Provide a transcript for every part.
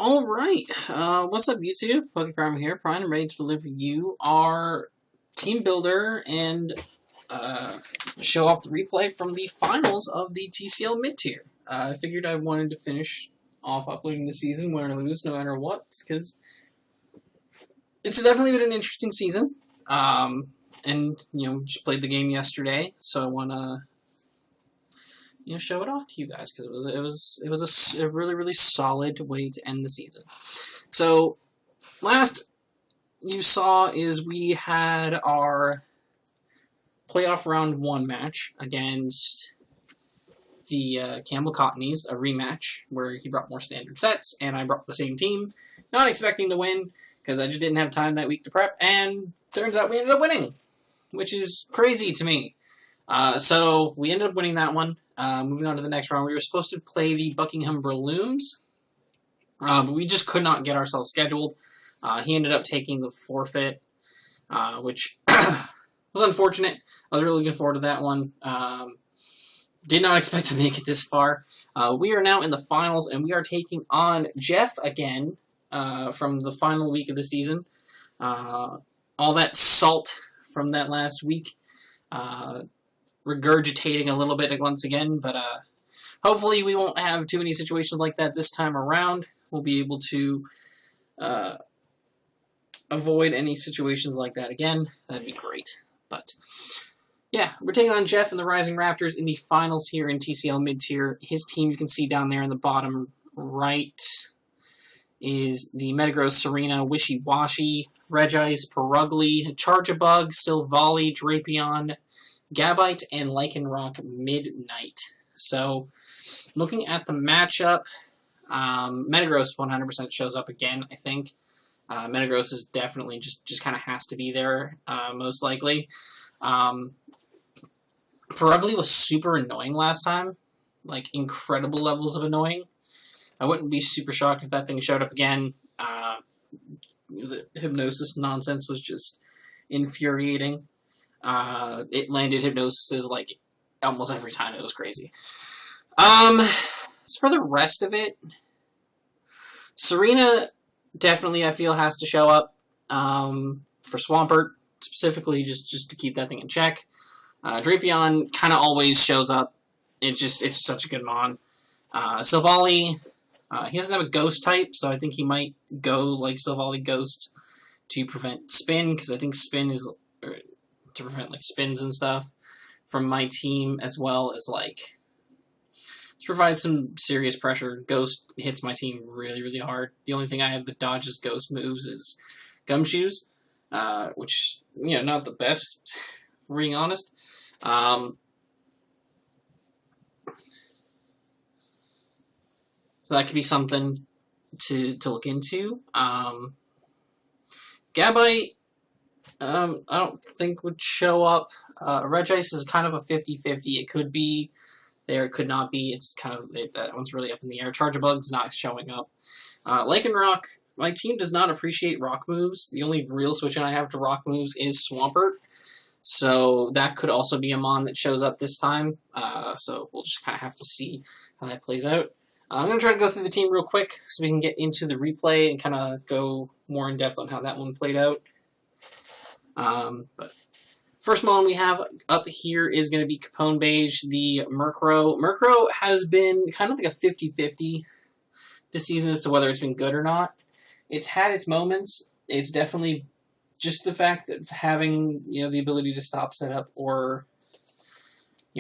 Alright, what's up YouTube? PokePrime here, Prime, ready to deliver you our team builder and show off the replay from the finals of the TCL Mid Tier. I figured I wanted to finish off uploading the season, win or lose, no matter what, because it's definitely been an interesting season. And, just played the game yesterday, so I want to show it off to you guys because it was a really, really solid way to end the season. So last you saw is we had our playoff round 1 match against the Campbell Cottonies, a rematch where he brought more standard sets and I brought the same team, not expecting to win because I just didn't have time that week to prep, and turns out we ended up winning, which is crazy to me. So we ended up winning that one. Moving on to the next round, we were supposed to play the Buckingham Balloons, but we just could not get ourselves scheduled. He ended up taking the forfeit, which was unfortunate. I was really looking forward to that one. Did not expect to make it this far. We are now in the finals, and we are taking on Jeff again from the final week of the season. All that salt from that last week. Regurgitating a little bit once again, but hopefully we won't have too many situations like that this time around. We'll be able to avoid any situations like that again. That'd be great. But yeah, we're taking on Jeff and the Rising Raptors in the finals here in TCL Mid Tier. His team, you can see down there in the bottom right, is the Metagross, Serena, Wishy-Washy, Regice, Perugly, Charjabug, Silvally, Drapion, Gabite, and Lycanroc Midnight. So, looking at the matchup, Metagross 100% shows up again, I think. Metagross is definitely just kind of has to be there, most likely. Perugly was super annoying last time. Like, incredible levels of annoying. I wouldn't be super shocked if that thing showed up again. The Hypnosis nonsense was just infuriating. It landed Hypnosises like almost every time. It was crazy. As for the rest of it, Serena definitely I feel has to show up for Swampert specifically, just to keep that thing in check. Drapion kind of always shows up. It's such a good mon. Silvally, he doesn't have a ghost type, so I think he might go like Silvally Ghost to prevent spin, because I think spin is to prevent like spins and stuff from my team, as well as like to provide some serious pressure. Ghost hits my team really, really hard. The only thing I have that dodges Ghost moves is Gumshoes, which, not the best, for being honest. So that could be something to look into. Gabite, I don't think would show up. Regice is kind of a 50-50. It could be there, it could not be. It's kind of, that one's really up in the air. Charjabug's not showing up. Lycanroc, my team does not appreciate rock moves. The only real switch I have to rock moves is Swampert. So that could also be a mon that shows up this time. So we'll just kind of have to see how that plays out. I'm going to try to go through the team real quick so we can get into the replay and kind of go more in depth on how that one played out. But first mon we have up here is going to be Capone Beige, the Murkrow. Murkrow has been kind of like a 50-50 this season as to whether it's been good or not. It's had its moments. It's definitely just the fact that having the ability to stop setup or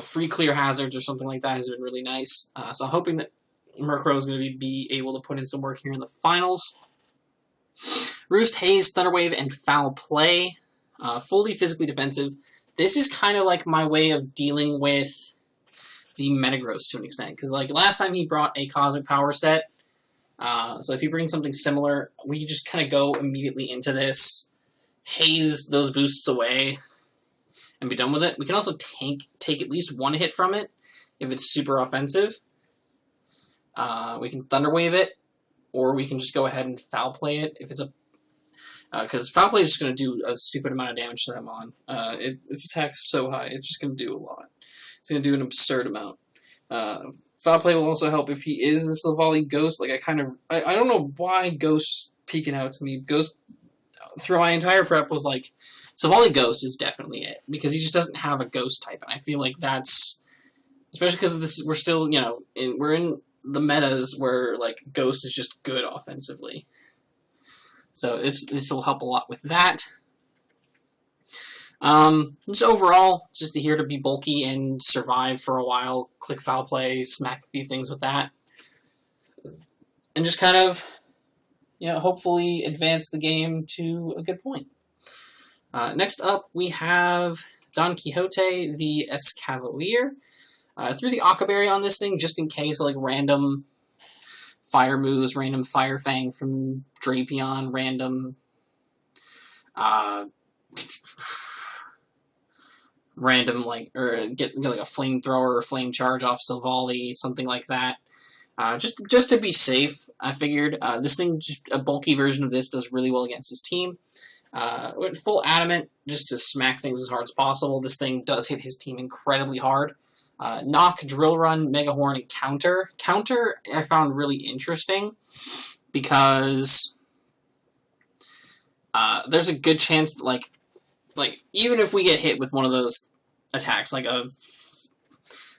free clear hazards or something like that has been really nice. So I'm hoping that Murkrow is going to be able to put in some work here in the finals. Roost, Haze, Thunderwave, and Foul Play. Fully physically defensive. This is kind of like my way of dealing with the Metagross to an extent. Because like last time he brought a Cosmic Power set. So if he brings something similar, we just kind of go immediately into this. Haze those boosts away. And be done with it. We can also take at least one hit from it if it's super offensive. We can Thunderwave it, or we can just go ahead and Foul Play it if it's a... Because Foul Play is just going to do a stupid amount of damage to that mon. Its attack is so high, it's just going to do a lot. It's going to do an absurd amount. Foul play will also help if he is the Savali Ghost. Like, I don't know why Ghost's peeking out to me. Ghost, through my entire prep, was like, Savali Ghost is definitely it. Because he just doesn't have a Ghost type. And I feel like that's, especially because this, we're still, you know, we're in the metas where, like, Ghost is just good offensively. So this will help a lot with that. Just overall, just here to be bulky and survive for a while, click foul play, smack a few things with that, and just kind of, you know, hopefully advance the game to a good point. Next up, we have Don Quixote, the Escavalier. Threw the Akaberry on this thing just in case, like, random fire moves, random Fire Fang from Drapion, random like, or get like a flamethrower or flame charge off Savali, something like that. Just to be safe, I figured this thing, just a bulky version of this, does really well against his team. Went full adamant just to smack things as hard as possible. This thing does hit his team incredibly hard. Knock, Drill Run, Mega Horn, and Counter. Counter I found really interesting because there's a good chance that, like even if we get hit with one of those attacks, like a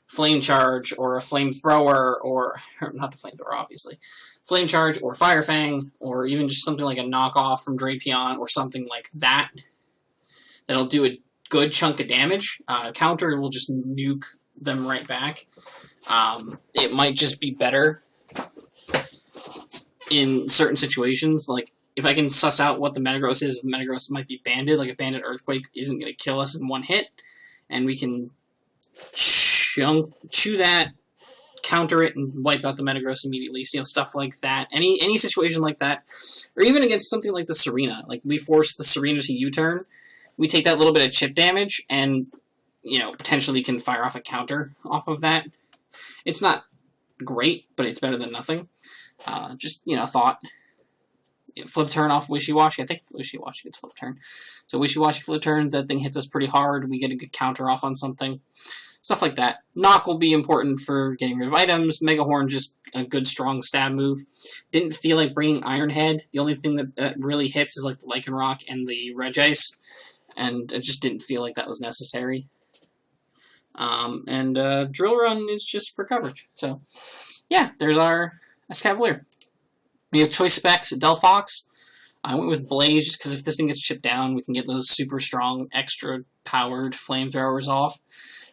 Flame Charge or a Flamethrower, or not the Flamethrower, obviously, Flame Charge or Fire Fang, or even just something like a knockoff from Drapion or something like that, that'll do a good chunk of damage. Counter will just nuke them right back. It might just be better in certain situations, like if I can suss out what the Metagross is. If Metagross might be banded, like a banded Earthquake isn't going to kill us in one hit, and we can chew that, counter it, and wipe out the Metagross immediately. So, you know, stuff like that. Any situation like that, or even against something like the Serena. Like, we force the Serena to U-turn, we take that little bit of chip damage, and, you know, potentially can fire off a counter off of that. It's not great, but it's better than nothing. Just, you know, thought. Flip turn off Wishy-Washy. I think Wishy-Washy gets flip turn. So Wishy-Washy flip turns, that thing hits us pretty hard. We get a good counter off on something. Stuff like that. Knock will be important for getting rid of items. Mega Horn, just a good, strong stab move. Didn't feel like bringing Iron Head. The only thing that really hits is like the Lycanroc and the Regice. And I just didn't feel like that was necessary. Drill Run is just for coverage. So, yeah, there's our Escavalier. We have choice specs, Delphox. I went with Blaze just because if this thing gets chipped down, we can get those super strong, extra powered flamethrowers off.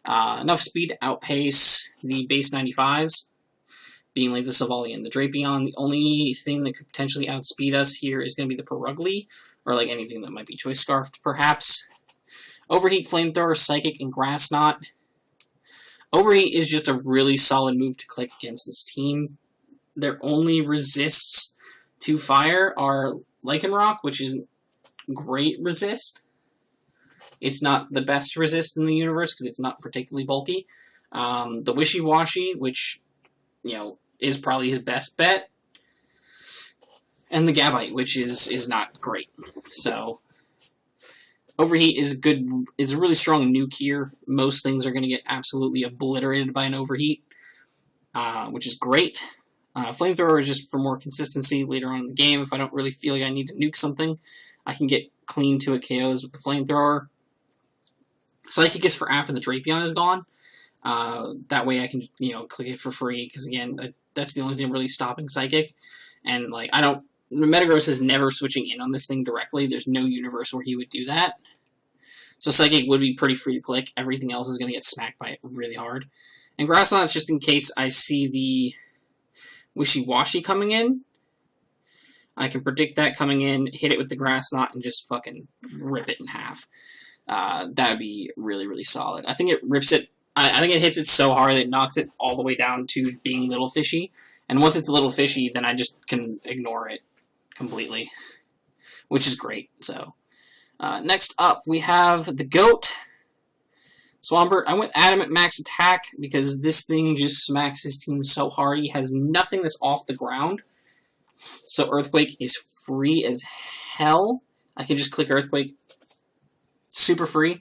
Enough speed to outpace the base 95s, being like the Savali and the Drapion. The only thing that could potentially outspeed us here is going to be the Perugly, or like anything that might be choice scarfed, perhaps. Overheat, Flamethrower, Psychic, and Grass Knot. Overheat is just a really solid move to click against this team. Their only resists to fire are Lycanroc, which is great resist. It's not the best resist in the universe because it's not particularly bulky. The Wishy-Washy, which, you know, is probably his best bet. And the Gabite, which is not great. So, Overheat is good. It's a really strong nuke here. Most things are going to get absolutely obliterated by an Overheat, which is great. Flamethrower is just for more consistency later on in the game. If I don't really feel like I need to nuke something, I can get clean to it KOs with the Flamethrower. Psychic is for after the Drapion is gone. That way I can, you know, click it for free, because again, that's the only thing really stopping Psychic. And, like, Metagross is never switching in on this thing directly. There's no universe where he would do that. So Psychic would be pretty free to click. Everything else is going to get smacked by it really hard. And Grass Knot is just in case I see the Wishy-Washy coming in. I can predict that coming in, hit it with the Grass Knot, and just fucking rip it in half. That would be really, really solid. I think it rips it. I think it hits it so hard that it knocks it all the way down to being Little Fishy. And once it's Little Fishy, then I just can ignore it completely, which is great. So, next up, we have the GOAT, Swampert. I went Adamant Max Attack because this thing just smacks his team so hard. He has nothing that's off the ground. So Earthquake is free as hell. I can just click Earthquake. Super free.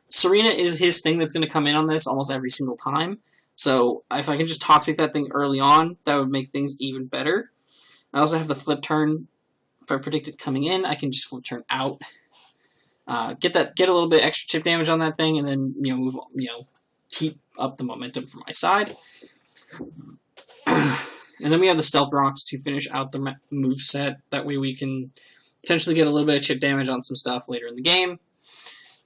Serena is his thing that's going to come in on this almost every single time. So if I can just toxic that thing early on, that would make things even better. I also have the flip turn. If I predict it coming in, I can just flip turn out. Get a little bit extra chip damage on that thing, and then move keep up the momentum for my side. And then we have the stealth rocks to finish out the move set. That way we can potentially get a little bit of chip damage on some stuff later in the game.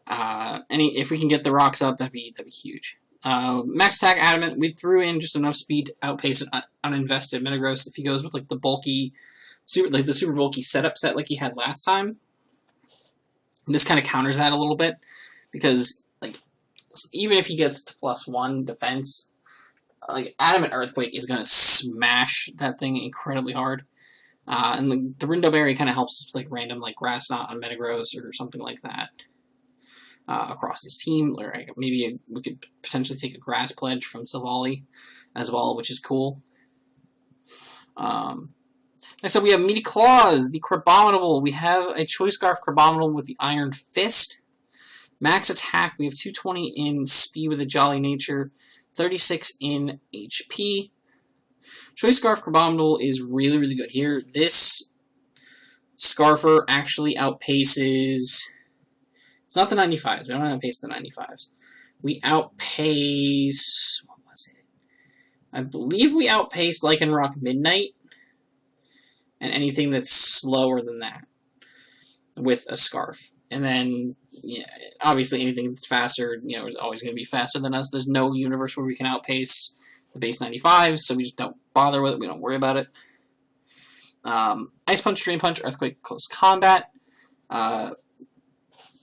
If we can get the rocks up, that'd be huge. Max attack adamant. We threw in just enough speed to outpace an uninvested Metagross if he goes with like the bulky, the super bulky setup set like he had last time. And this kind of counters that a little bit because like even if he gets to +1 defense, like Adamant Earthquake is gonna smash that thing incredibly hard. And the Rindo Berry kind of helps like random like Grass Knot on Metagross or something like that. Across his team, or maybe we could potentially take a Grass Pledge from Silvally as well, which is cool. Next up, we have Meaty Claws, the Crabominable. We have a Choice Scarf Crabominable with the Iron Fist. Max attack, we have 220 in speed with a Jolly Nature, 36 in HP. Choice Scarf Crabominable is really, really good here. This Scarfer actually outpaces... It's not the 95s. We don't outpace the 95s. We outpace... What was it? I believe we outpace Lycanroc Midnight and anything that's slower than that with a Scarf. And then, yeah, obviously anything that's faster, is always going to be faster than us. There's no universe where we can outpace the base 95s, so we just don't bother with it. We don't worry about it. Ice Punch, Drain Punch, Earthquake, Close Combat.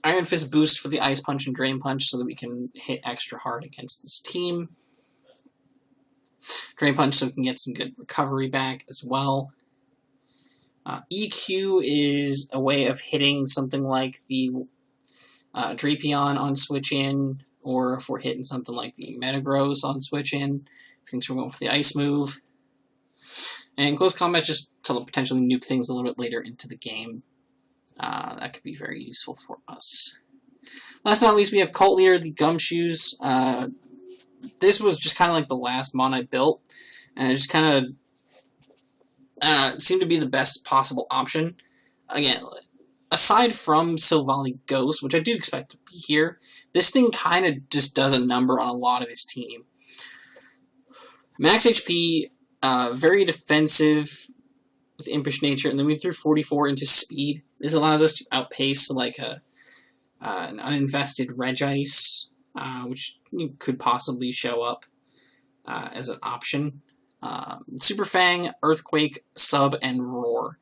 Iron Fist boost for the Ice Punch and Drain Punch so that we can hit extra hard against this team. Drain Punch so we can get some good recovery back as well. EQ is a way of hitting something like the Drapion on switch in, or if we're hitting something like the Metagross on switch in, if things we're going for the Ice move. And Close Combat just to potentially nuke things a little bit later into the game. That could be very useful for us. Last but not least, we have Cult Leader, the Gumshoes. This was just kind of like the last mon I built, and it just kind of seemed to be the best possible option. Again, aside from Silvally Ghost, which I do expect to be here, this thing kind of just does a number on a lot of his team. Max HP, very defensive with Impish Nature, and then we threw 44 into speed. This allows us to outpace like an uninvested Regice, which could possibly show up as an option. Super Fang, Earthquake, Sub, and Roar.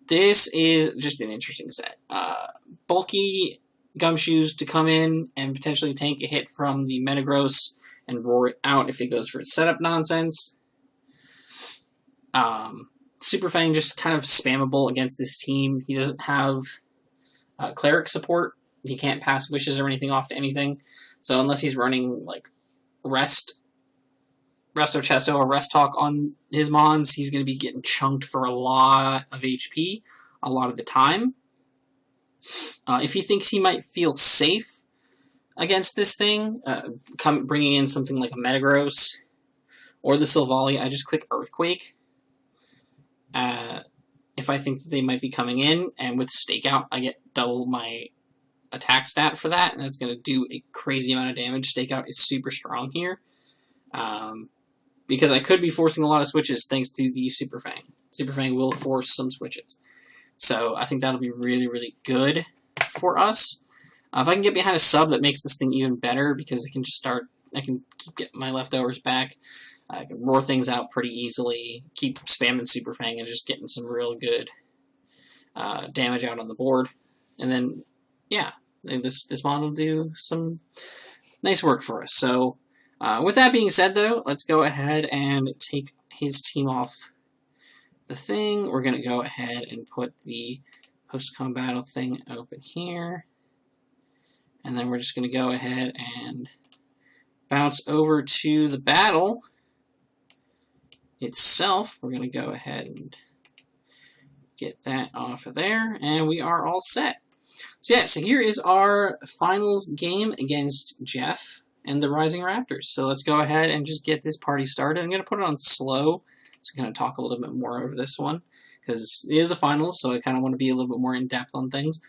This is just an interesting set. Bulky Gumshoes to come in and potentially tank a hit from the Metagross and roar it out if it goes for its setup nonsense. Super Fang just kind of spammable against this team. He doesn't have Cleric support. He can't pass wishes or anything off to anything. So unless he's running like Resto Chesto or Rest Talk on his Mons, he's going to be getting chunked for a lot of HP a lot of the time. If he thinks he might feel safe against this thing, bringing in something like a Metagross or the Silvally, I just click Earthquake. If I think that they might be coming in, and with Stakeout, I get double my attack stat for that, and that's going to do a crazy amount of damage. Stakeout is super strong here, because I could be forcing a lot of switches thanks to the Super Fang. Super Fang will force some switches. So I think that'll be really, really good for us. If I can get behind a sub, that makes this thing even better, because I can keep getting my leftovers back. I can roar things out pretty easily, keep spamming Super Fang and just getting some real good damage out on the board. And then, yeah, this mod will do some nice work for us. So, with that being said, though, let's go ahead and take his team off the thing. We're going to go ahead and put the post-combat thing open here. And then we're just going to go ahead and bounce over to the battle itself. We're going to go ahead and get that off of there, and we are all set. So yeah, so here is our finals game against Jeff. and the Rising Raptors. So let's go ahead and just get this party started. I'm going to put it on slow, so I'm going to talk a little bit more over this one, because it is a finals, so I kind of want to be a little bit more in-depth on things.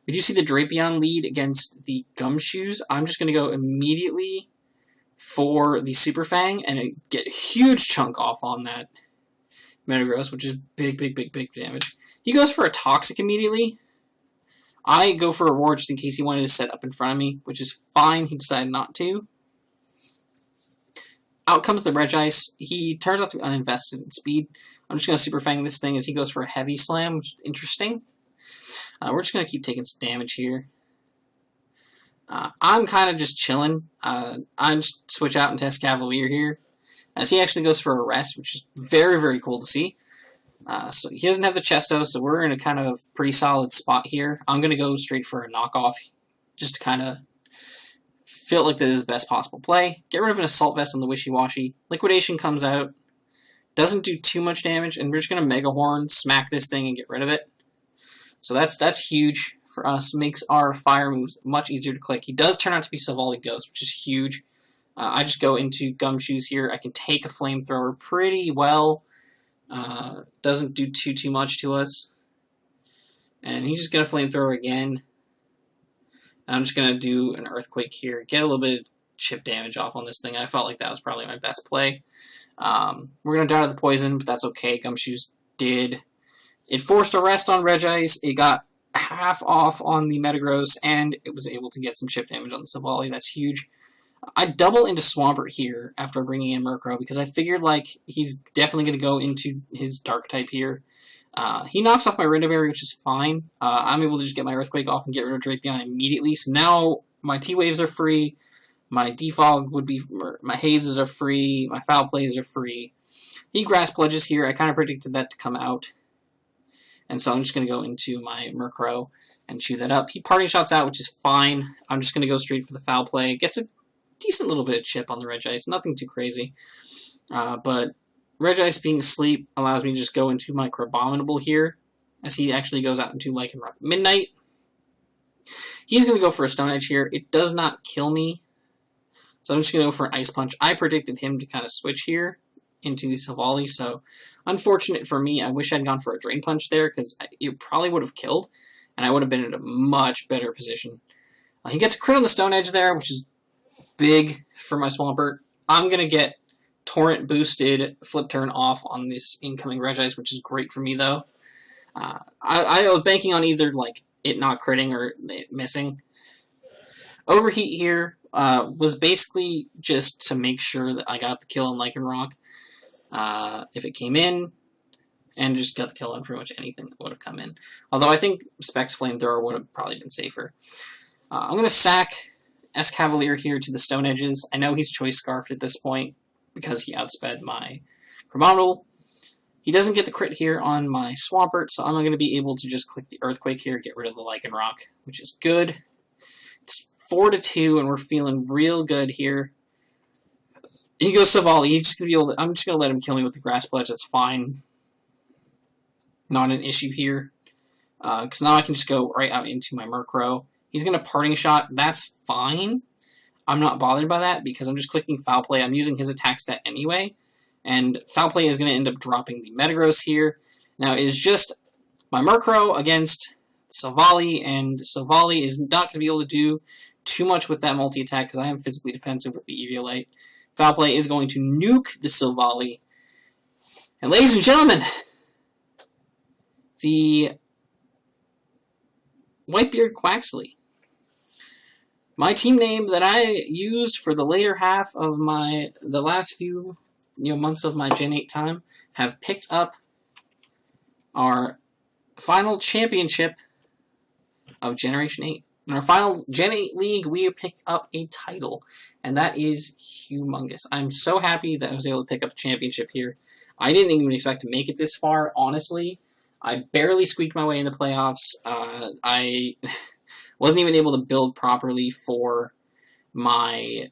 We do see the Drapion lead against the Gumshoes. I'm just going to go immediately for the Super Fang and get a huge chunk off on that Metagross, which is big damage. He goes for a Toxic immediately. I go for a Roar just in case he wanted to set up in front of me, which is fine. He decided not to. Out comes the Regice. He turns out to be uninvested in speed. I'm just going to Super Fang this thing as he goes for a Heavy Slam, which is interesting. We're just going to keep taking some damage here. I'm kind of just chilling. I'm just switch out and test Cavalier here, as he actually goes for a Rest, which is very cool to see. So he doesn't have the Chesto, so we're in a kind of pretty solid spot here. I'm going to go straight for a knockoff, just to kind of feel like that is the best possible play. Get rid of an Assault Vest on the Wishy-Washy. Liquidation comes out, doesn't do too much damage, and we're just going to Mega Horn, smack this thing, and get rid of it. So that's huge for us. Makes our fire moves much easier to click. He does turn out to be Savali Ghost, which is huge. I just go into Gumshoes here. I can take a Flamethrower pretty well. Doesn't do too much to us. And he's just going to Flamethrower again. I'm just going to do an Earthquake here. Get a little bit of chip damage off on this thing. I felt like that was probably my best play. We're going to die to the Poison, but that's okay. Gumshoes did. It forced a Rest on Regice. It got half off on the Metagross, and it was able to get some chip damage on the Savali. That's huge. I double into Swampert here after bringing in Murkrow, because I figured like he's definitely going to go into his Dark type here. He knocks off my Rindaberry, which is fine. I'm able to just get my Earthquake off and get rid of Drapion immediately. So now my T-Waves are free. My Defog would be... My Hazes are free. My Foul Plays are free. He Grass Pledges here. I kind of predicted that to come out. And so I'm just going to go into my Murkrow and chew that up. He Parting Shots out, which is fine. I'm just going to go straight for the Foul Play. Gets a decent little bit of chip on the Regice. Nothing too crazy. But Regice being asleep allows me to just go into my Crabominable here, as he actually goes out into Lycanroc Midnight. He's going to go for a Stone Edge here. It does not kill me, so I'm just going to go for an Ice Punch. I predicted him to kind of switch here into the Savali, so unfortunate for me. I wish I'd gone for a Drain Punch there, because it probably would have killed, and I would have been in a much better position. He gets a crit on the Stone Edge there, which is big for my Swampert. I'm going to get Torrent boosted Flip Turn off on this incoming Regice, which is great for me, though. I was banking on either like it not critting or it missing. Overheat here was basically just to make sure that I got the kill on Lycanroc if it came in, and just got the kill on pretty much anything that would have come in. Although I think Specs Flamethrower would have probably been safer. I'm going to sack Escavalier here to the Stone Edges. I know he's Choice Scarfed at this point, because he outsped my Crabominable. He doesn't get the crit here on my Swampert, so I'm going to be able to just click the Earthquake here, get rid of the Lycanroc, which is good. It's 4-2, and we're feeling real good here. He goes Savali. He's just going to be able to, I'm just going to let him kill me with the Grass Pledge. That's fine. Not an issue here. Because now I can just go right out into my Murkrow. He's going to Parting Shot. That's fine. I'm not bothered by that because I'm just clicking Foul Play. I'm using his attack stat anyway. And Foul Play is going to end up dropping the Metagross here. Now it is just my Murkrow against Savali, and Savali is not going to be able to do too much with that multi-attack because I am physically defensive with the Eviolite. Foul Play is going to nuke the Savali. And ladies and gentlemen, the Whitebeard Quaxley. My team name that I used for the later half of the last few months of my Gen 8 time have picked up our final championship of Generation 8. In our final Gen 8 league, we picked up a title, and that is humongous. I'm so happy that I was able to pick up a championship here. I didn't even expect to make it this far, honestly. I barely squeaked my way into playoffs. I wasn't even able to build properly for my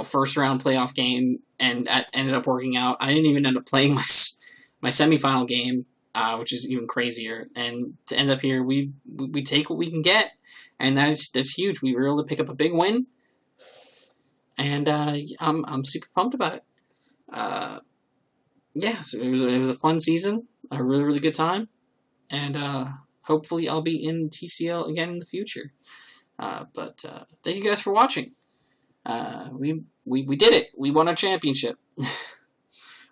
first round playoff game, and ended up working out. I didn't even end up playing my semifinal game, which is even crazier. And to end up here, we take what we can get, and that's huge. We were able to pick up a big win, and I'm super pumped about it. Yeah, so it was a fun season, a really good time, and hopefully I'll be in TCL again in the future. But thank you guys for watching. We did it. We won a championship,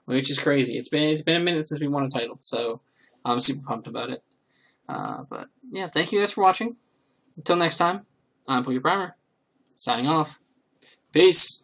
which is crazy. It's been a minute since we won a title, so I'm super pumped about it. But yeah, thank you guys for watching. Until next time, I'm Pokey Primer, signing off. Peace.